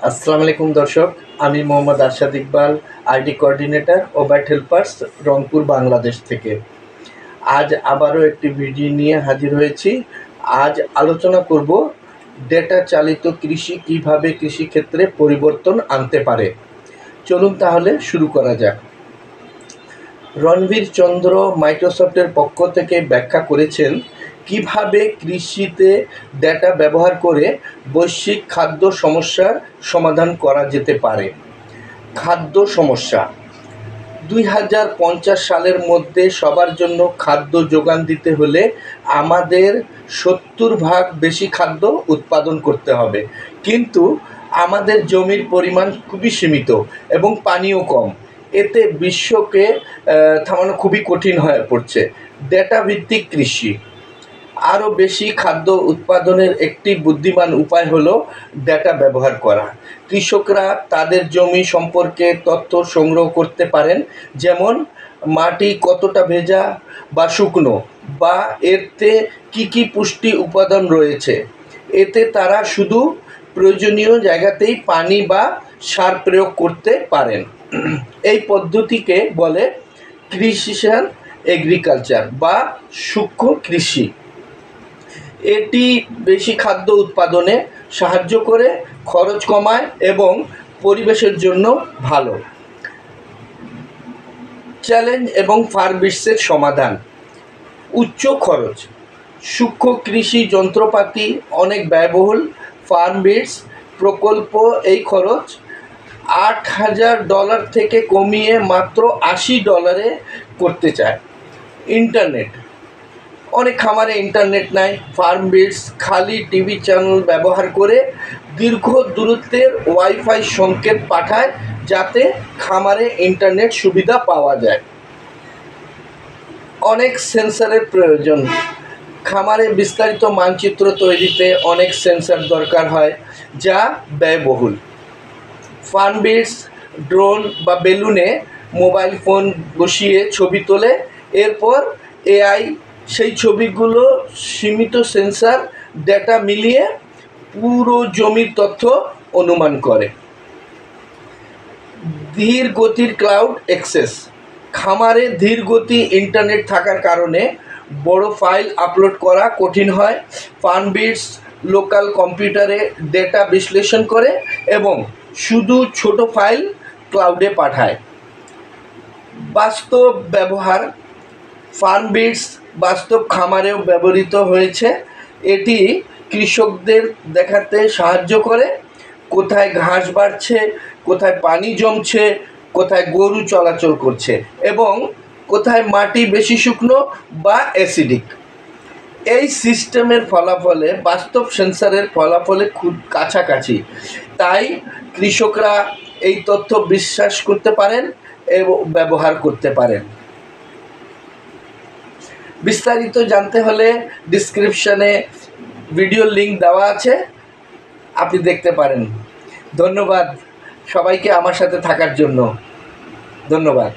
আসসালামু আলাইকুম দর্শক, আমি মোহাম্মদ আরশাদ ইকবাল, আইডি কোঅর্ডিনেটর ও ব্যাট হেল্পার্স, রংপুর, বাংলাদেশ থেকে। আজ আবারও একটি ভিডিও নিয়ে হাজির হয়েছি। আজ আলোচনা করব ডেটা চালিত কৃষি কীভাবে কৃষিক্ষেত্রে পরিবর্তন আনতে পারে। চলুন তাহলে শুরু করা যাক। রণবীর চন্দ্র মাইক্রোসফটের পক্ষ থেকে ব্যাখ্যা করেছেন কিভাবে কৃষিতে ডেটা ব্যবহার করে বৈশ্বিক খাদ্য সমস্যার সমাধান করা যেতে পারে। খাদ্য সমস্যা 2050 সালের মধ্যে সবার জন্য খাদ্য যোগান দিতে হলে আমাদের 70% বেশি খাদ্য উৎপাদন করতে হবে, কিন্তু আমাদের জমির পরিমাণ খুবই সীমিত এবং পানিও কম। এতে বিশ্বকে থামানো খুবই কঠিন হয়ে পড়ছে। ডেটা ভিত্তিক কৃষি আরও বেশি খাদ্য উৎপাদনের একটি বুদ্ধিমান উপায় হলো ডেটা ব্যবহার করা। কৃষকরা তাদের জমি সম্পর্কে তথ্য সংগ্রহ করতে পারেন, যেমন মাটি কতটা ভেজা বা শুকনো, বা এতে কী কী পুষ্টি উপাদান রয়েছে। এতে তারা শুধু প্রয়োজনীয় জায়গাতেই পানি বা সার প্রয়োগ করতে পারেন। এই পদ্ধতিকে বলে প্রিসিশন এগ্রিকালচার বা সূক্ষ্ম কৃষি। এটি বেশি খাদ্য উৎপাদনে সাহায্য করে, খরচ কমায় এবং পরিবেশের জন্য ভালো। চ্যালেঞ্জ এবং ফার্মবিটসের সমাধান। উচ্চ খরচ, সূক্ষ্ম কৃষি যন্ত্রপাতি অনেক ব্যয়বহুল। ফার্মবিটস প্রকল্প এই খরচ $8,000 থেকে কমিয়ে মাত্র $80 করতে চায়। ইন্টারনেট, অনেক খামারে ইন্টারনেট নাই। ফার্মবিটস খালি টিভি চ্যানেল ব্যবহার করে দীর্ঘ দূরত্বের ওয়াইফাই সংকেত পাঠায়, যাতে খামারে ইন্টারনেট সুবিধা পাওয়া যায়। অনেক সেন্সরের প্রয়োজন, খামারে বিস্তারিত মানচিত্র তৈরিতে অনেক সেন্সর দরকার হয়, যা ব্যয়বহুল। ফার্মবিটস ড্রোন বা বেলুনে মোবাইল ফোন বসিয়ে ছবি তোলে, এরপর এআই সেই ছবিগুলো সীমিত সেন্সর ডেটা মিলিয়ে পুরো জমির তথ্য অনুমান করে। ধীর গতির ক্লাউড অ্যাক্সেস, খামারে ধীর গতি ইন্টারনেট থাকার কারণে বড় ফাইল আপলোড করা কঠিন হয়। ফার্মবিটস লোকাল কম্পিউটারে ডেটা বিশ্লেষণ করে এবং শুধু ছোট ফাইল ক্লাউডে পাঠায়। বাস্তব ব্যবহার, ফার্মবিটস বাস্তব খামারেও ব্যবহৃত হয়েছে। এটি কৃষকদের দেখাতে সাহায্য করে কোথায় ঘাস বাড়ছে, কোথায় পানি জমছে, কোথায় গরু চলাচল করছে এবং কোথায় মাটি বেশি শুকনো বা অ্যাসিডিক। এই সিস্টেমের ফলাফলে বাস্তব সেন্সরের ফলাফলে খুব কাছাকাছি, তাই কৃষকরা এই তথ্য বিশ্বাস করতে পারেন এবং ব্যবহার করতে পারেন। বিস্তারিত জানতে হলে ডিসক্রিপশানে ভিডিওর লিঙ্ক দেওয়া আছে, আপনি দেখতে পারেন। ধন্যবাদ সবাইকে আমার সাথে থাকার জন্য। ধন্যবাদ।